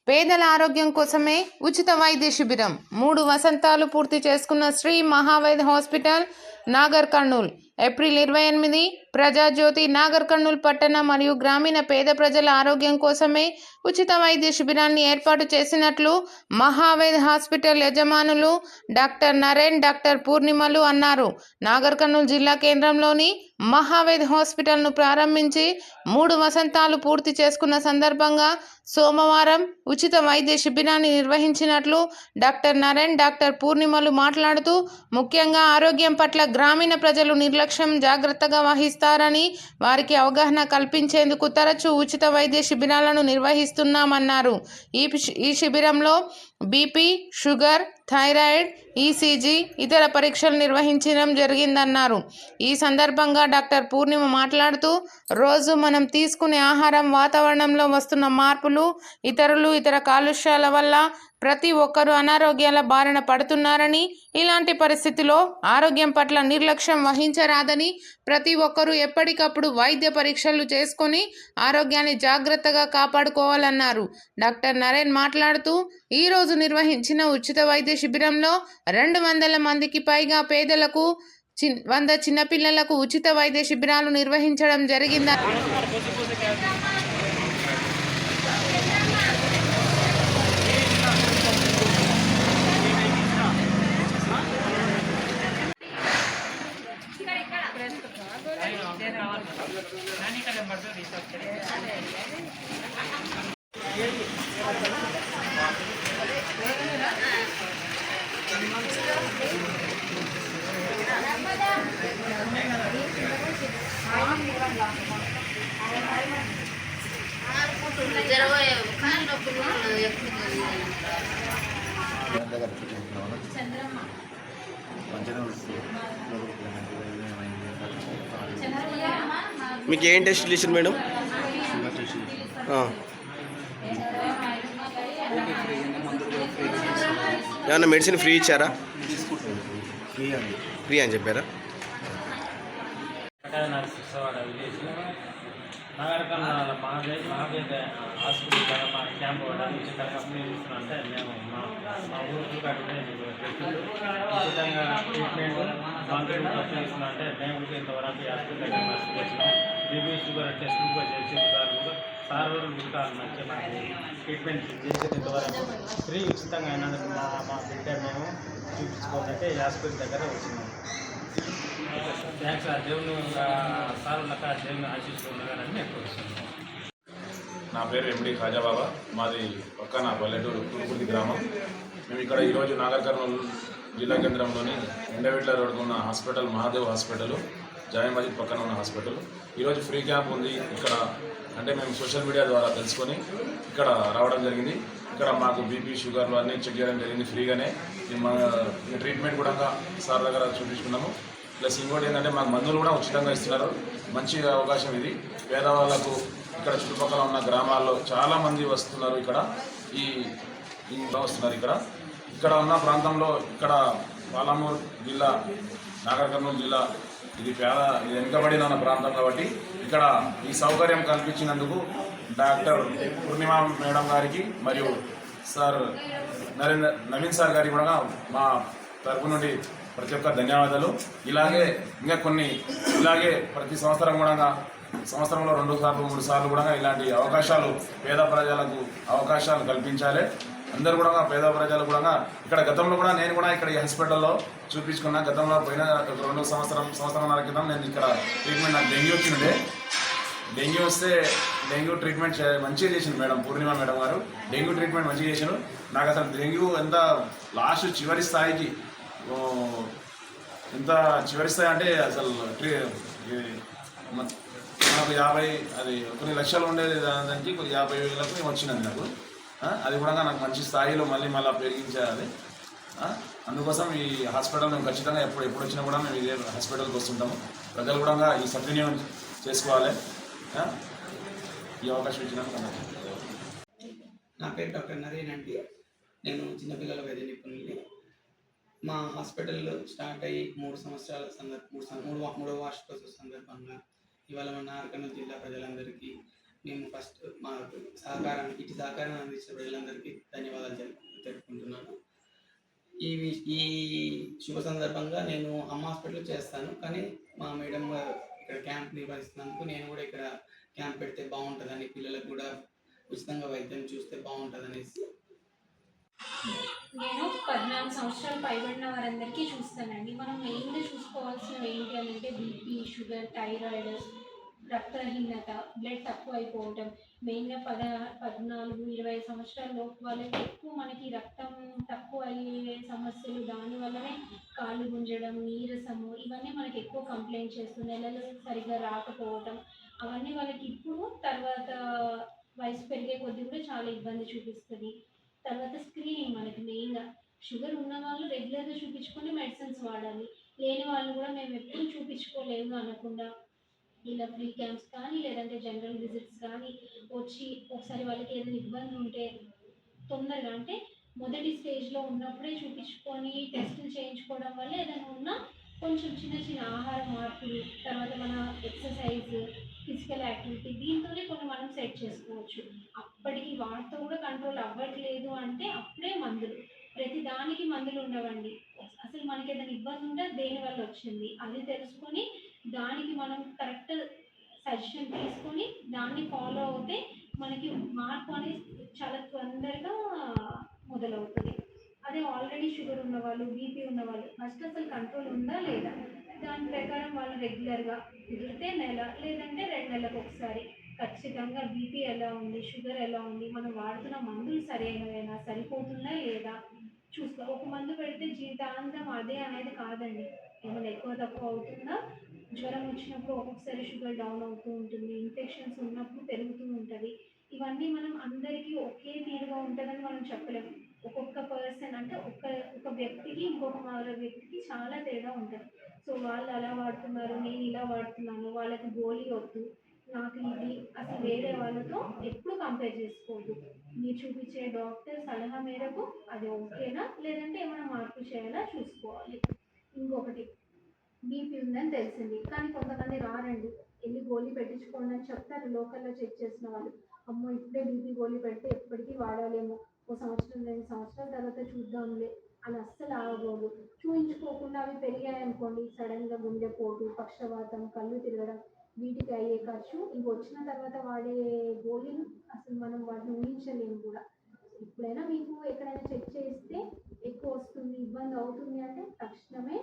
పేదల ఆరోగ్యం కోసమే ఉచిత వైద్య శిబిరం 3 వసంతాలు పూర్తి చేసుకున్న శ్రీ మహావేద్ హాస్పిటల్ నాగర్ కర్నూల్. ఏప్రిల్ 28 ప్రజాజ్యోతి నాగర్ కర్నూల్ పట్టణ మరియు గ్రామీణ పేద ప్రజల ఆరోగ్యం కోసమే ఉచిత వైద్య శిబిరాన్ని ఏర్పాటు చేసినట్లు మహావేద్ హాస్పిటల్ యజమానులు డాక్టర్ నరేన్, డాక్టర్ పూర్ణిమలు అన్నారు. నాగర్ కర్నూల్ జిల్లా కేంద్రంలోని మహావేద్ హాస్పిటల్ను ప్రారంభించి 3 వసంతాలు పూర్తి చేసుకున్న సందర్భంగా సోమవారం ఉచిత వైద్య శిబిరాన్ని నిర్వహించినట్లు డాక్టర్ నరేన్, డాక్టర్ పూర్ణిమలు మాట్లాడుతూ, ముఖ్యంగా ఆరోగ్యం పట్ల గ్రామీణ ప్రజలు నిర్లక్ష్యం జాగ్రత్తగా వహిస్తారని, వారికి అవగాహన కల్పించేందుకు తరచూ ఉచిత వైద్య శిబిరాలను నిర్వహిస్తున్నామన్నారు. ఈ శిబిరంలో బీపీ, షుగర్, థైరాయిడ్, ఈసీజీ, ఇతర పరీక్షలు నిర్వహించడం జరిగిందన్నారు. ఈ సందర్భంగా డాక్టర్ పూర్ణిమ మాట్లాడుతూ, రోజు మనం తీసుకునే ఆహారం, వాతావరణంలో వస్తున్న మార్పులు, ఇతర కాలుష్యాల వల్ల ప్రతి ఒక్కరూ అనారోగ్యాల బారిన పడుతున్నారని, ఇలాంటి పరిస్థితిలో ఆరోగ్యం పట్ల నిర్లక్ష్యం వహించరాదని, ప్రతి ఒక్కరూ ఎప్పటికప్పుడు వైద్య పరీక్షలు చేసుకొని ఆరోగ్యాన్ని జాగ్రత్తగా కాపాడుకోవాలన్నారు. డాక్టర్ నరేన్ మాట్లాడుతూ, ఈరోజు నిర్వహించిన ఉచిత వైద్య శిబిరంలో 200 మందికి పైగా పేదలకు 100 చిన్నపిల్లలకు ఉచిత వైద్య శిబిరాలు నిర్వహించడం జరిగిందని మీకు ఏం టెస్ట్ చేశారు మేడం? ఏమన్నా మెడిసిన్ ఫ్రీ ఇచ్చారా? ఫ్రీ అని చెప్పారా? నాగర్ కర్నూల్ మహావేద్ హాస్పిటల్ క్యాంప్ ఉచితంగా అంటే మేము మా ఊరికి ఉచితంగా ట్రీట్మెంట్ మందులు ఇస్తున్నాం. అంటే మేము ఇంతవరకు హాస్పిటల్ వచ్చినాం. బీపీ, షుగర్ టెస్టులు కూడా చేసిన సార్ మంచిగా మాకు ట్రీట్మెంట్ చేసేది ఇంతవరకు ఫ్రీ ఉచితంగా అయినందుకు మా బిడ్డ మేము చూపించుకోవాలంటే ఈ హాస్పిటల్ దగ్గర వచ్చినాం. థ్యాంక్స్ ఆ దేవుని సార్ ఉన్నాక దేవుని ఆశీస్సులు ఉండగానని నేను కోరుతున్నాను. నా పేరు ఎండి ఖాజాబాబా, మాది పక్కన పల్లెటూరు కురుకుర్తి గ్రామం. మేము ఇక్కడ ఈరోజు నాగర్ కర్నూల్ జిల్లా కేంద్రంలోని ఎండవిట్ల రోడ్డు ఉన్న హాస్పిటల్ మహాదేవ్ హాస్పిటల్, జామీ మస్జిద్ పక్కన ఉన్న హాస్పిటల్ ఈరోజు ఫ్రీ క్యాంప్ ఉంది. ఇక్కడ అంటే మేము సోషల్ మీడియా ద్వారా తెలుసుకొని ఇక్కడ రావడం జరిగింది. ఇక్కడ మాకు బీపీ, షుగర్లు అన్నీ చెక్ చేయడం జరిగింది ఫ్రీగానే. మా ట్రీట్మెంట్ కూడా సార్ దగ్గర చూపించుకున్నాము. ప్లస్ ఇంకోటి ఏంటంటే మాకు మందులు కూడా ఉచితంగా ఇస్తున్నారు. మంచి అవకాశం ఇది పేదవాళ్లకు. ఇక్కడ చుట్టుపక్కల ఉన్న గ్రామాల్లో చాలామంది వస్తున్నారు. ఇక్కడ ఈ వస్తున్నారు. ఇక్కడ ఉన్న ప్రాంతంలో ఇక్కడ పాలమూరు జిల్లా, నాగర్ కర్నూలు జిల్లా ఇది వెనుకబడిన ఉన్న ప్రాంతం కాబట్టి ఇక్కడ ఈ సౌకర్యం కల్పించినందుకు డాక్టర్ పూర్ణిమ మేడం గారికి మరియు సార్ నవీన్ సార్ గారికి కూడా మా తరపు నుండి ప్రతి ఒక్క ధన్యవాదాలు. ఇలాగే ఇంకా ఇలాగే ప్రతి సంవత్సరం కూడా సంవత్సరంలో 2 సార్లు 3 సార్లు కూడా ఇలాంటి అవకాశాలు పేద ప్రజలకు అవకాశాలు కల్పించాలి. అందరూ కూడా పేద ప్రజలు కూడా ఇక్కడ గతంలో కూడా నేను కూడా ఇక్కడ ఈ హాస్పిటల్లో చూపించుకున్నా. గతంలో పోయిన 2 సంవత్సరాల క్రితం నేను ఇక్కడ ట్రీట్మెంట్, నాకు డెంగ్యూ వచ్చిండే. డెంగ్యూ వస్తే డెంగ్యూ ట్రీట్మెంట్ మంచిగా చేసింది మేడం పూర్ణిమ మేడం గారు. డెంగ్యూ ట్రీట్మెంట్ మంచిగా చేశారు. నాకు అసలు డెంగ్యూ ఎంత లాస్ట్ చివరి స్థాయికి ఎంత చివరి స్థాయి అంటే అసలు మనకు 50 అది కొన్ని లక్షలు ఉండేది దానికి 50,000లకు వచ్చినది నాకు. అది కూడా నాకు మంచి స్థాయిలో మళ్ళీ పెరిగించాలి. అందుకోసం ఈ హాస్పిటల్ మేము ఖచ్చితంగా ఎప్పుడు వచ్చినా కూడా మేము ఇదే హాస్పిటల్కి వస్తుంటాము. ప్రజలు కూడా ఈ సద్వినియోగం చేసుకోవాలి. ఈ అవకాశం ఇచ్చినందుకు నా పేరు డాక్టర్ నరేన్ అండి. నేను చిన్నపిల్లల వైద్య నిపుణుల్ని. మా హాస్పిటల్ స్టార్ట్ అయ్యి 3 సంవత్సరాల మూడవ వార్షికోత్సవ సందర్భంగా ఇవాళ మన నాగర్కర్నూలు జిల్లా ప్రజలందరికీ మేము ఫస్ట్ మా సహకారాన్ని అందించిన ప్రజలందరికీ ధన్యవాదాలు తెలుపుకుంటున్నాను. ఈ శుభ సందర్భంగా నేను అమ్మ హాస్పిటల్ చేస్తాను, కానీ మా మేడం ఇక్కడ క్యాంప్ నిర్వహిస్తున్నందుకు నేను కూడా ఇక్కడ క్యాంప్ పెడితే బాగుంటుందని, పిల్లలకు కూడా ఉచితంగా వైద్యం చూస్తే బాగుంటుందనేసి నేను 14 సంవత్సరాలు పైబడిన వారందరికీ చూస్తానండి. మనం మెయిన్గా చూసుకోవాల్సినవి ఏంటి అని అంటే బీపీ, షుగర్, థైరాయిడ్, రక్తహీనత, బ్లడ్ తక్కువ అయిపోవటం. మెయిన్గా 14-20 సంవత్సరాల లోపు వాళ్ళకి ఎక్కువ మనకి రక్తం తక్కువ అయ్యే సమస్యలు, దానివల్లనే కాళ్ళు గుంజడం, నీరసము, ఇవన్నీ మనకి ఎక్కువ కంప్లైంట్ చేస్తుంది. నెలలు సరిగ్గా రాకపోవటం, అవన్నీ వాళ్ళకి ఇప్పుడు తర్వాత వయసు పెరిగే కొద్దీ కూడా చాలా ఇబ్బంది చూపిస్తుంది. తర్వాత స్క్రీనింగ్ మనకి మెయిన్గా షుగర్ ఉన్న వాళ్ళు రెగ్యులర్గా చూపించుకొని మెడిసిన్స్ వాడాలి. లేని వాళ్ళు కూడా మేము ఎప్పుడు చూపించుకోలేదు అనకుండా ఇలా ఫ్రీ క్యాంప్స్ కానీ లేదంటే జనరల్ విజిట్స్ కానీ వచ్చి ఒకసారి వాళ్ళకి ఏదైనా ఇబ్బంది ఉంటే తొందరగా అంటే మొదటి స్టేజ్లో ఉన్నప్పుడే చూపించుకొని టెస్టులు చేయించుకోవడం వల్ల ఏదైనా ఉన్నా కొంచెం చిన్న చిన్న ఆహార మార్పులు, తర్వాత మన ఎక్సర్సైజ్, ఫిజికల్ యాక్టివిటీ, దీంతోనే కొన్ని మనం సెట్ చేసుకోవచ్చు. అప్పటికి వాటితో కూడా కంట్రోల్ అవ్వట్లేదు అంటే అప్పుడే మందులు, ప్రతి దానికి మందులు ఉండవండి. అసలు మనకి ఏదైనా ఇబ్బంది ఉంటే దేనివల్ల వచ్చింది అది తెలుసుకొని దానికి మనం కరెక్ట్ సజెషన్ తీసుకొని దాన్ని ఫాలో అవుతే మనకి మార్పు అనేది చాలా తొందరగా మొదలవుతుంది. అదే ఆల్రెడీ షుగర్ ఉన్నవాళ్ళు, బీపీ ఉన్నవాళ్ళు ఫస్ట్ అసలు కంట్రోల్ ఉందా లేదా, దాని ప్రకారం వాళ్ళు రెగ్యులర్గా కుదిరితే నెల లేదంటే 2 నెలలకు ఒకసారి ఖచ్చితంగా బీపీ ఎలా ఉంది, షుగర్ ఎలా ఉంది, మనం వాడుతున్న మందులు సరైనవేనా, సరిపోతుందా లేదా చూసుకో. ఒక మందు పెడితే జీవితాంతం అదే అనేది కాదండి. ఏమైనా ఎక్కువ తక్కువ అవుతుందా, జ్వరం వచ్చినప్పుడు ఒక్కొక్కసారి షుగర్ డౌన్ అవుతూ ఉంటుంది, ఇన్ఫెక్షన్స్ ఉన్నప్పుడు పెరుగుతూ ఉంటుంది. ఇవన్నీ మనం అందరికీ ఒకే తీరుగా ఉంటుందని మనం చెప్పలేము. ఒక్కొక్క పర్సన్ అంటే ఒక వ్యక్తికి ఇంకొక మరో వ్యక్తికి చాలా తేడా ఉంటుంది. సో వాళ్ళు అలా వాడుతున్నారు, నేను ఇలా వాడుతున్నాను, వాళ్ళకి గోళీ వద్దు, నాకు ఇది, అసలు వేరే వాళ్ళతో ఎప్పుడు కంపేర్ చేసుకోవద్దు. మీరు చూపించే డాక్టర్ సలహా మేరకు అది ఓకేనా లేదంటే ఏమైనా మార్పు చేయాలా చూసుకోవాలి. ఇంకొకటి, బీపీ ఉందని తెలిసింది కానీ కొంతమంది రారండి, వెళ్ళి గోళీ పెట్టించుకోండి అని చెప్తారు లోకల్లో చెక్ చేసిన వాళ్ళు. అమ్మో ఇప్పుడే బీపీ గోళీ పెడితే ఎప్పటికీ వాడాలేమో, 1 సంవత్సరం 2 సంవత్సరాల తర్వాత చూద్దాంలే అని అస్సలు ఆగకూడదు. చూయించుకోకుండా అవి పెరిగాయనుకోండి, సడన్గా గుండెపోటు, పక్షవాతం, కళ్ళు తిరగడం, వీటికి అయ్యే ఖర్చు ఇంక వచ్చిన తర్వాత వాడే గోళీలు అసలు మనం వాటిని ఊహించలేము కూడా. ఎప్పుడైనా మీకు ఎక్కడైనా చెక్ చేస్తే ఎక్కువ వస్తుంది, ఇబ్బంది అవుతుంది అంటే తక్షణమే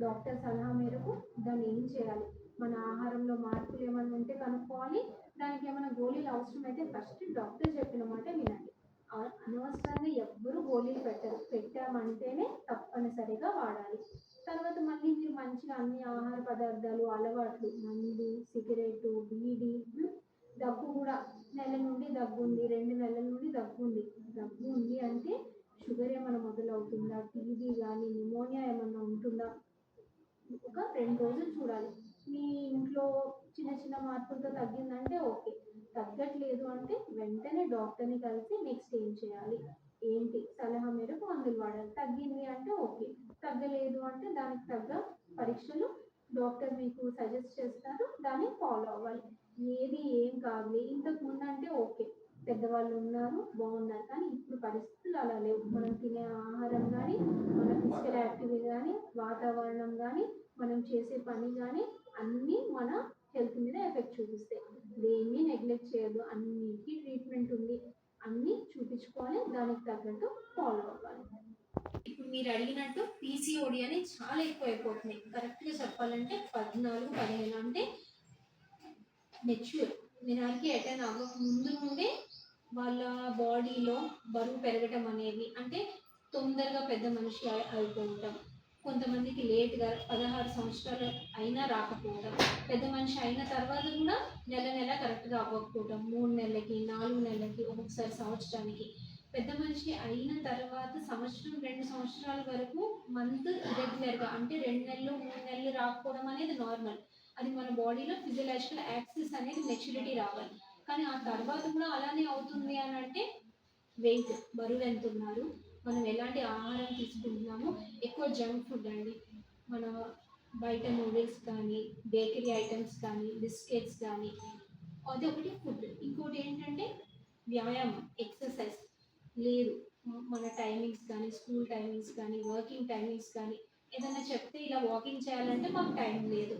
డాక్టర్ సలహా మేరకు దాన్ని ఏం చేయాలి, మన ఆహారంలో మార్పులు ఏమైనా ఉంటే కనుక్కోవాలి. దానికి ఏమైనా గోళీలు అవసరమైతే ఫస్ట్ డాక్టర్ చెప్పిన మాట వినండి. అనవసరంగా ఎవ్వరూ గోళీలు పెట్టరు, పెట్టామంటేనే తప్పనిసరిగా వాడాలి. తర్వాత మళ్ళీ మీరు మంచిగా అన్ని ఆహార పదార్థాలు అలవాట్లు, మందు, సిగరెట్, బీడీ, దగ్గు కూడా నెల నుండి దగ్గు ఉంది, 2 నెలల నుండి దగ్గు ఉంది అంటే షుగర్ ఏమైనా మొదలవుతుందా, టీబీ కానీ న్యూమోనియా ఏమన్నా ఉంటుందా, ఒక 2 రోజులు చూడాలి. మీ ఇంట్లో చిన్న చిన్న మార్పులతో తగ్గిందంటే ఓకే, తగ్గట్లేదు అంటే వెంటనే డాక్టర్ని కలిసి నెక్స్ట్ ఏం చేయాలి, ఏంటి సలహా మేరకు మందులు వాడాలి. తగ్గింది అంటే ఓకే, తగ్గలేదు అంటే దానికి తగ్గ పరీక్షలు డాక్టర్ మీకు సజెస్ట్ చేస్తారు, దాన్ని ఫాలో అవ్వాలి. ఏం కాదు, ఇంతకు ముందు అంటే ఓకే పెద్దవాళ్ళు ఉన్నారు బాగున్నారు, కానీ ఇప్పుడు పరిస్థితులు అలా లేవు. మనం తినే ఆహారం కానీ, మన ఫిజికల్ యాక్టివిటీ కానీ, వాతావరణం కానీ, మనం చేసే పని కానీ అన్నీ మన హెల్త్ మీద ఎఫెక్ట్ చూపిస్తాయి. దేన్ని నెగ్లెక్ట్ చేయదు, అన్నిటికీ ట్రీట్మెంట్ ఉంది, అన్నీ చూపించుకోవాలి, దానికి తగ్గట్టు ఫాలో అవ్వాలి. ఇప్పుడు మీరు అడిగినట్టు పీసీఓడి అని చాలా ఎక్కువ అయిపోతున్నాయి. కరెక్ట్గా చెప్పాలంటే 14-15 అంటే మెచ్యూర్ మినార్కి అటెండ్ అవ్వక ముందు నుండే వాళ్ళ బాడీలో బరువు పెరగటం అనేది, అంటే తొందరగా పెద్ద మనిషి అయిపోవటం, కొంతమందికి లేట్గా 16 సంవత్సరాలు అయినా రాకపోవడం, పెద్ద మనిషి అయిన తర్వాత కూడా నెల కరెక్ట్గా అవ్వకపోవడం, 3 నెలలకి 4 నెలలకి ఒక్కొక్కసారి సంవత్సరానికి. పెద్ద మనిషి అయిన తర్వాత సంవత్సరం 2 సంవత్సరాల వరకు మంత్ ఇరెగ్యులర్గా అంటే 2 నెలలు 3 నెలలు రాకపోవడం అనేది నార్మల్. అది మన బాడీలో ఫిజియలాజికల్ యాక్సిస్ అనేది మెచ్యూరిటీ రావాలి. కానీ ఆ తర్వాత కూడా అలానే అవుతుంది అని అంటే వెయిట్, బరువు ఎంత ఉన్నారు, మనం ఎలాంటి ఆహారం తీసుకుంటున్నాము, ఎక్కువ ఎక్కువ జంక్ ఫుడ్ అండి. మన బయట నూడిల్స్ కానీ, బేకరీ ఐటమ్స్ కానీ, బిస్కెట్స్ కానీ, అదొకటి ఫుడ్. ఇంకోటి ఏంటంటే వ్యాయామం, ఎక్సర్సైజ్ లేదు. మన టైమింగ్స్ కానీ, స్కూల్ టైమింగ్స్ కానీ, వర్కింగ్ టైమింగ్స్ కానీ, ఏదైనా చెప్తే ఇలా వాకింగ్ చేయాలంటే మాకు టైం లేదు.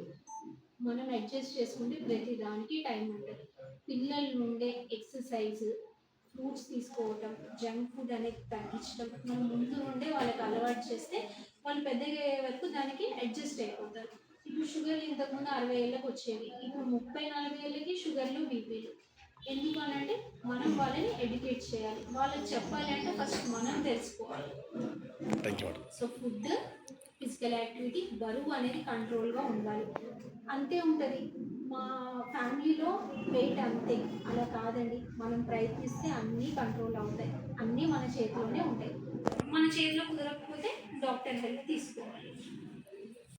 మనం అడ్జస్ట్ చేసుకుంటే ప్రతి దానికి టైం ఉంటుంది. పిల్లల నుండే ఎక్సర్సైజ్, ఫ్రూట్స్ తీసుకోవటం, జంక్ ఫుడ్ అనేది తగ్గించడం మనం ముందు నుండే వాళ్ళకి అలవాటు చేస్తే వాళ్ళు పెద్దగా అయ్యే వరకు దానికి అడ్జస్ట్ అయిపోతారు. ఇప్పుడు షుగర్లు ఇంతకుముందు 60 ఏళ్ళకి వచ్చేవి, ఇప్పుడు 30-40 ఏళ్ళకి షుగర్లు, బీపీలు. ఎందుకు అని అంటే మనం వాళ్ళని ఎడ్యుకేట్ చేయాలి. వాళ్ళకి చెప్పాలి అంటే ఫస్ట్ మనం తెలుసుకోవాలి. Thank you madam. So food, physical activity, బరువు అనేది కంట్రోల్గా ఉండాలి. అంతే ఉంటుంది. మా ఫ్యామిలీలో వెయిట్ అంతే అలా కాదండి. మనం ప్రయత్నిస్తే అన్నీ కంట్రోల్ అవుతాయి. అన్నీ మన చేతిలోనే ఉంటాయి. మన చేతిలో కుదరకపోతే డాక్టర్ హెల్ప్ తీసుకోవాలి.